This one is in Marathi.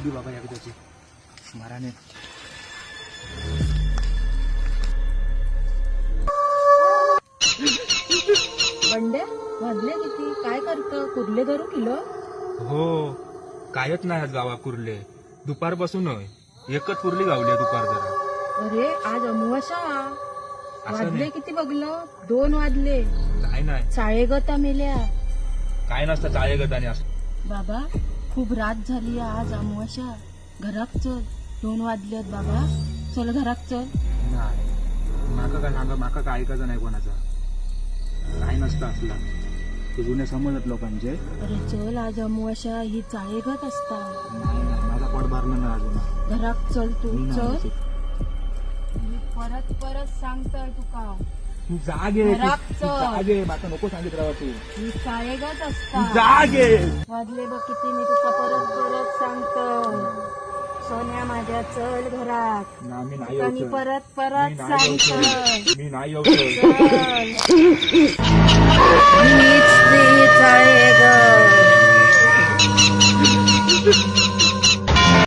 दी बाबा एकदाची माराने. बंड्या वाजले किती? काय करतं? कुर्ले धरू किलो? हो कायच नाही आज गावा कुर्ले. दुपारपासून एकच कुर्ली गावली दुपार जरा. अरे आज अमावास्या. असं वाजले नाही. किती बघलं? 2 वाजले. काय नाही चाळेगता मेल्या. काय नसतं चाळे गदाने असं. बाबा खूप रात झाली आज अमावास्या. घरात चल. 2 वाजलेत बाबा. चल घरात चल. नाही माका काय सांगा, माका काय ऐकायचं नाही कोणाचा. काय नसतं असला ते जुने समजत लोकांचे. अरे चल आज अमावास्या ही चाळेगत असता. नाही नाही माझा पोट भरलं ना अजून. घरात चल तू. मी चल. नाही. मी परत परत सांगतोय तुका. तू जागे घरात चल. जागे माका नको सांगित राहा तू. ही चाळेगत तू असता. जागे. वाजले बघ किती. मी तुका परत परत सांगतो. सोन्या माझ्या चल घरात. ना मी नाही तुका मी येऊ परत परत मी नाही येऊ सांगतो. मी नाही येऊ चल. हीच ती चाळेगत